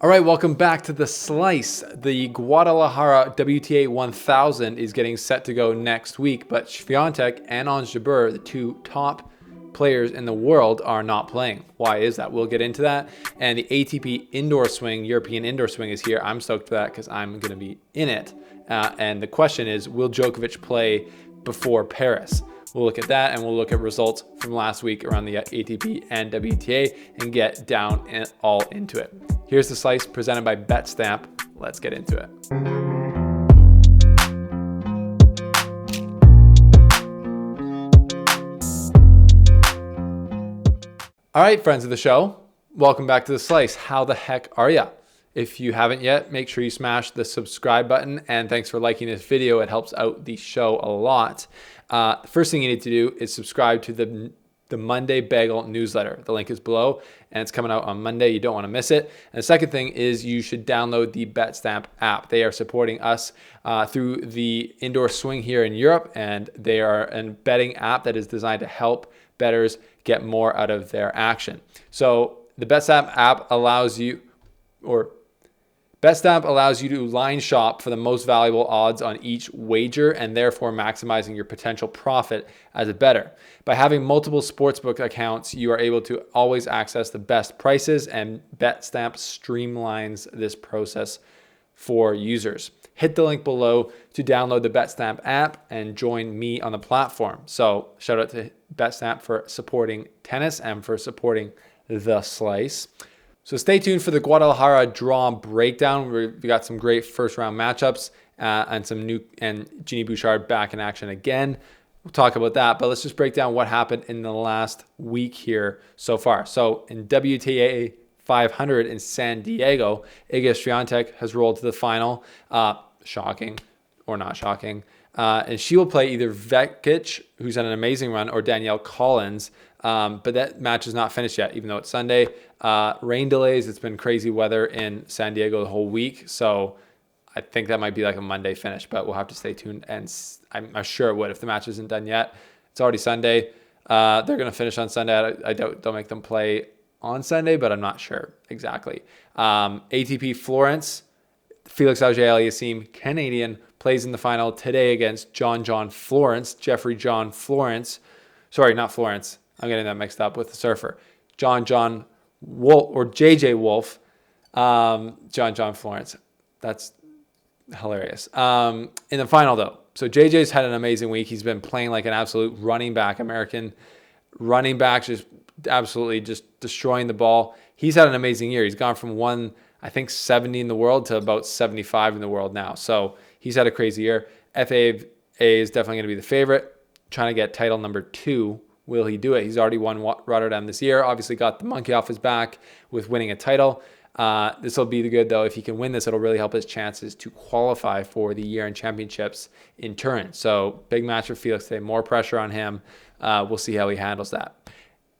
All right, welcome back to The Slice. The Guadalajara WTA 1000 is getting set to go next week, but Swiatek and jabeur, the two top players in the world, are not playing. Why is that? We'll get into that. And the ATP indoor swing, European indoor swing, is here. I'm stoked for that because I'm going to be in it. And the question is, will Djokovic play before Paris? We'll look at that, and we'll look at results from last week around the ATP and WTA and get down and all into it. Here's The Slice presented by BetStamp. Let's get into it. All right, friends of the show, welcome back to The Slice. How the heck are ya? If you haven't yet, make sure you smash the subscribe button, and thanks for liking this video. It helps out the show a lot. The first thing you need to do is subscribe to the Monday Bagel newsletter. The link is below, and it's coming out on Monday. You don't want to miss it. And the second thing is you should download the BetStamp app. They are supporting us through the indoor swing here in Europe, and they are a betting app that is designed to help bettors get more out of their action. So the BetStamp app allows you to line shop for the most valuable odds on each wager and therefore maximizing your potential profit as a bettor. By having multiple sportsbook accounts, you are able to always access the best prices, and BetStamp streamlines this process for users. Hit the link below to download the BetStamp app and join me on the platform. So shout out to BetStamp for supporting tennis and for supporting The Slice. So stay tuned for the Guadalajara draw breakdown. We got some great first round matchups and Genie Bouchard back in action again. We'll talk about that, but let's just break down what happened in the last week here so far. So in WTA 500 in San Diego, Iga Swiatek has rolled to the final. Shocking or not shocking. And she will play either Vekic, who's had an amazing run, or Danielle Collins. But that match is not finished yet, even though it's Sunday. Rain delays. It's been crazy weather in San Diego the whole week. So I think that might be like a Monday finish, but we'll have to stay tuned. And I'm sure it would if the match isn't done yet. It's already Sunday. They're going to finish on Sunday. I don't make them play on Sunday, but I'm not sure exactly. ATP Florence, Felix Auger-Aliassime, Canadian, plays in the final today against Jeffrey John Florence. Sorry, not Florence. I'm getting that mixed up with the surfer. John Wolf, or JJ Wolf. John Florence. That's hilarious. In the final, though. So JJ's had an amazing week. He's been playing like an absolute running back. American running back, just absolutely just destroying the ball. He's had an amazing year. He's gone from 70 in the world to about 75 in the world now. So he's had a crazy year. FAA is definitely going to be the favorite. Trying to get title number 2. Will he do it? He's already won Rotterdam this year. Obviously got the monkey off his back with winning a title. This will be good, though. If he can win this, it'll really help his chances to qualify for the year-end championships in Turin. So big match for Felix today. More pressure on him. We'll see how he handles that.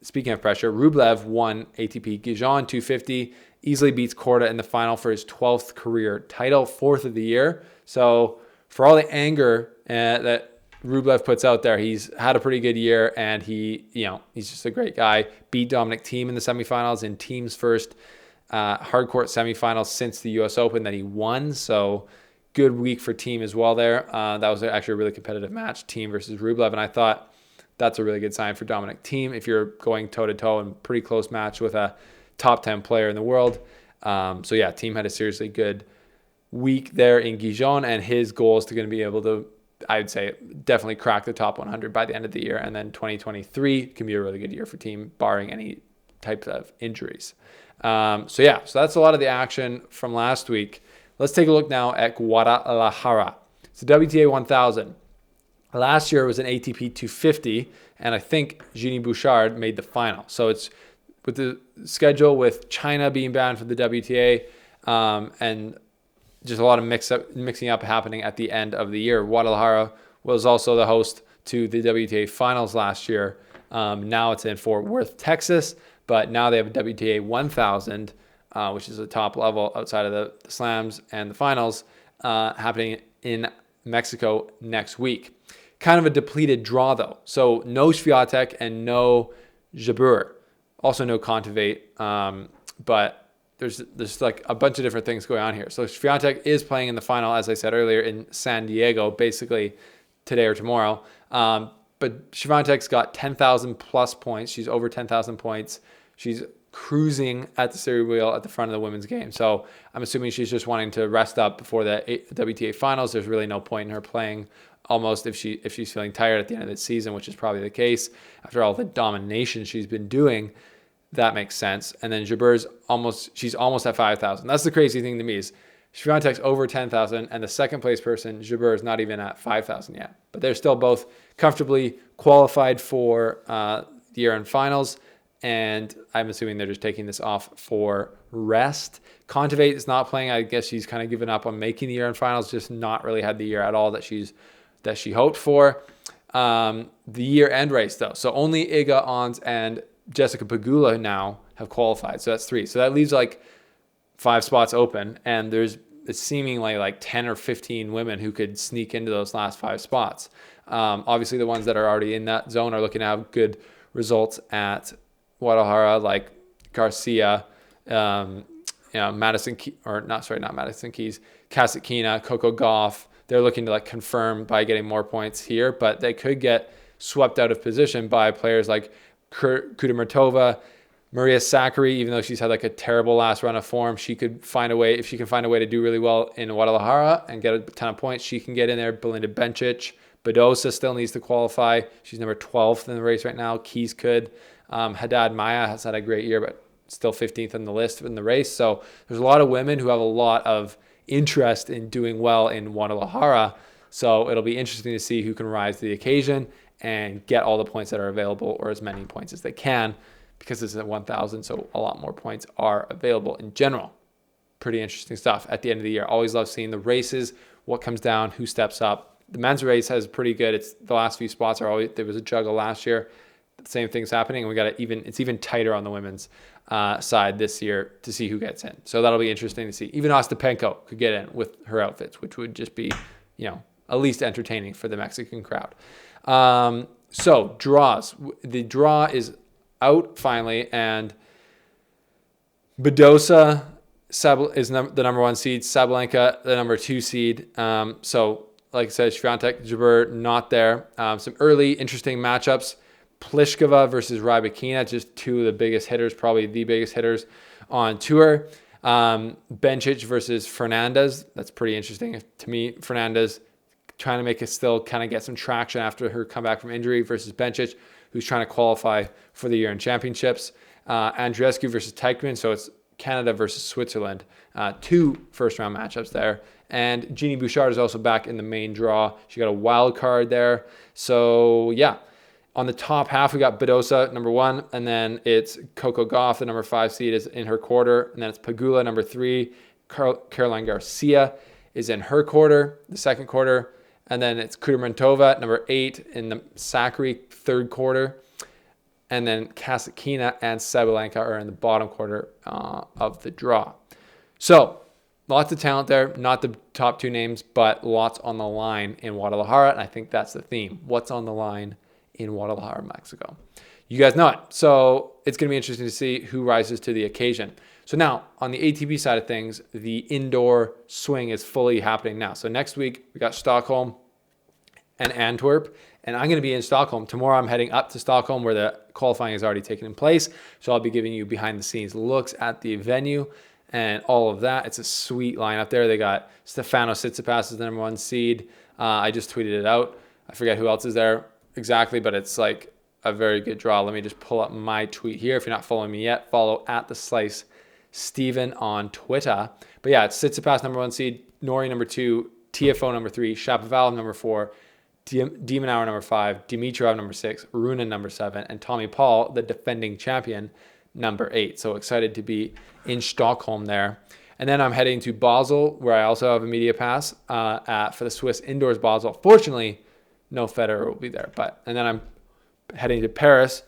Speaking of pressure, Rublev won ATP Gijon 250. Easily beats Korda in the final for his 12th career title, 4th of the year. So for all the anger that Rublev puts out there, he's had a pretty good year, and he's just a great guy. Beat Dominic Thiem in the semifinals in Thiem's first hardcourt semifinals since the U.S. Open that he won. So good week for Thiem as well there. That was actually a really competitive match, Thiem versus Rublev, and I thought that's a really good sign for Dominic Thiem if you're going toe-to-toe in a pretty close match with a top 10 player in the world. Thiem had a seriously good week there in Gijon, and his goal is going to be able to, I'd say, definitely crack the top 100 by the end of the year. And then 2023 can be a really good year for Thiem, barring any types of injuries. So that's a lot of the action from last week. Let's take a look now at Guadalajara. It's the WTA 1000. Last year it was an ATP 250, and I think Genie Bouchard made the final. So it's with the schedule with China being banned from the WTA, and just a lot of mixing up happening at the end of the year. Guadalajara was also the host to the WTA finals last year. Now it's in Fort Worth, Texas, but now they have a WTA 1000, which is a top level outside of the slams and the finals, happening in Mexico next week. Kind of a depleted draw, though. So no Swiatek and no Jabeur. Also no Kontaveit, but there's like a bunch of different things going on here. So Swiatek is playing in the final, as I said earlier, in San Diego, basically today or tomorrow. But Swiatek's got 10,000 plus points. She's over 10,000 points. She's cruising at the steering wheel at the front of the women's game. So I'm assuming she's just wanting to rest up before the WTA finals. There's really no point in her playing almost if she's feeling tired at the end of the season, which is probably the case after all the domination she's been doing. That makes sense. And then Jabeur's she's almost at 5,000. That's the crazy thing to me is Swiatek's over 10,000 and the second place person, Jabeur, is not even at 5,000 yet. But they're still both comfortably qualified for the year-end finals. And I'm assuming they're just taking this off for rest. Kontaveit is not playing. I guess she's kind of given up on making the year-end finals, just not really had the year at all that she hoped for. The year-end race, though. So only Iga, Ons, and Jessica Pegula now have qualified. So that's 3. So that leaves like 5 spots open. And there's seemingly like 10 or 15 women who could sneak into those last 5 spots. Obviously, the ones that are already in that zone are looking to have good results at Guadalajara, like Garcia, Madison Keys, Kasatkina, Coco Gauff. They're looking to like confirm by getting more points here, but they could get swept out of position by players like Kudermetova, Maria Sakkari. Even though she's had like a terrible last run of form, she could find a way. If she can find a way to do really well in Guadalajara and get a ton of points, she can get in there. Belinda Bencic, Badosa still needs to qualify. She's number 12th in the race right now. Keys could. Haddad Maya has had a great year, but still 15th on the list in the race. So there's a lot of women who have a lot of interest in doing well in Guadalajara. So it'll be interesting to see who can rise to the occasion and get all the points that are available, or as many points as they can, because this is at 1,000. So a lot more points are available in general. Pretty interesting stuff at the end of the year. Always love seeing the races, what comes down, who steps up. The men's race has pretty good. It's the last few spots are always, there was a juggle last year. The same thing's happening. And it's even tighter on the women's side this year to see who gets in. So that'll be interesting to see. Even Ostapenko could get in with her outfits, which would just be, at least entertaining for the Mexican crowd. So draws. The draw is out finally, and Badosa is the number 1 seed, Sabalenka the number 2 seed. So like I said, Swiatek, Jabeur not there. Some early interesting matchups. Pliskova versus Rybakina, just 2 of the biggest hitters, probably the biggest hitters on tour. Bencic versus Fernandez. That's pretty interesting to me. Fernandez trying to make it still kind of get some traction after her comeback from injury versus Bencic, who's trying to qualify for the year-end championships. Andreescu versus Teichmann, so it's Canada versus Switzerland. 2 first-round matchups there. And Jeannie Bouchard is also back in the main draw. She got a wild card there. So, yeah. On the top half, we got Badosa, number 1, and then it's Coco Gauff, the number 5 seed, is in her quarter, and then it's Pegula, number 3. Caroline Garcia is in her quarter, the second quarter, and then it's Kudermetova, number 8, in the Sakkari, third quarter, and then Kasatkina and Sabalenka are in the bottom quarter of the draw. So, lots of talent there, not the top 2 names, but lots on the line in Guadalajara, and I think that's the theme. What's on the line in Guadalajara, Mexico? You guys know it. So it's going to be interesting to see who rises to the occasion. So now on the ATP side of things, the indoor swing is fully happening now. So next week we got Stockholm and Antwerp, and I'm going to be in Stockholm. Tomorrow I'm heading up to Stockholm where the qualifying has already taken place. So I'll be giving you behind the scenes looks at the venue and all of that. It's a sweet lineup there. They got Stefano Tsitsipas as the number 1 seed. I just tweeted it out. I forget who else is there exactly, but it's like a very good draw. Let me just pull up my tweet here. If you're not following me yet, follow @thesliceSteven on Twitter. But yeah, it's Tsitsipas number 1 seed, Norrie number 2, TFO number 3, Shapovalov number 4, Demonauer number 5, Dimitrov number 6, Rune number 7, and Tommy Paul, the defending champion, number 8. So excited to be in Stockholm there. And then I'm heading to Basel, where I also have a media pass for the Swiss Indoors Basel. Fortunately, no Federer will be there. And then I'm heading to Paris.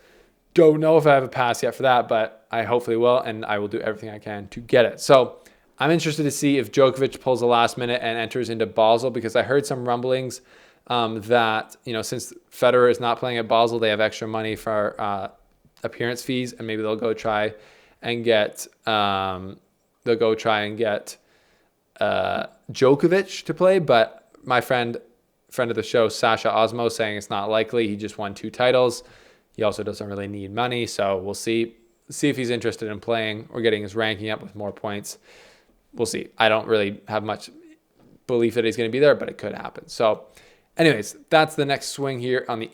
Don't know if I have a pass yet for that, but I hopefully will, and I will do everything I can to get it. So I'm interested to see if Djokovic pulls the last minute and enters into Basel, because I heard some rumblings that, since Federer is not playing at Basel, they have extra money for appearance fees, and maybe they'll go try and get they'll go try and get Djokovic to play, but my friend of the show, Sasha Osmo, saying it's not likely. He just won 2 titles. He also doesn't really need money, so we'll see if he's interested in playing or getting his ranking up with more points. We'll see. I don't really have much belief that he's going to be there, but it could happen. So anyways, that's the next swing here on the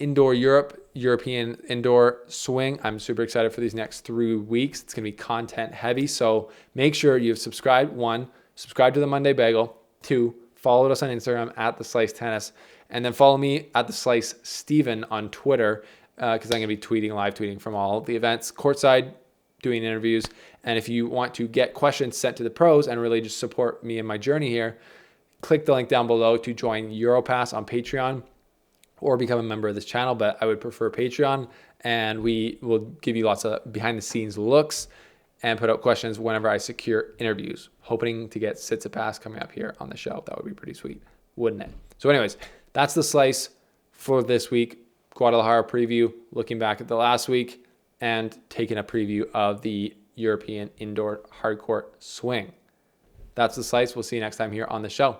European indoor swing. I'm super excited for these next 3 weeks. It's going to be content heavy, so make sure you've subscribed. 1, subscribe to the Monday Bagel. 2, follow us on Instagram at The Slice Tennis, and then follow me at The Slice Steven on Twitter, because I'm going to be live tweeting from all the events, courtside, doing interviews. And if you want to get questions sent to the pros and really just support me in my journey here, click the link down below to join Europass on Patreon or become a member of this channel, but I would prefer Patreon, and we will give you lots of behind the scenes looks and put out questions whenever I secure interviews, hoping to get Tsitsipas coming up here on the show. That would be pretty sweet, wouldn't it? So anyways, that's the slice for this week. Guadalajara preview, looking back at the last week and taking a preview of the European indoor hardcourt swing. That's the slice. We'll see you next time here on the show.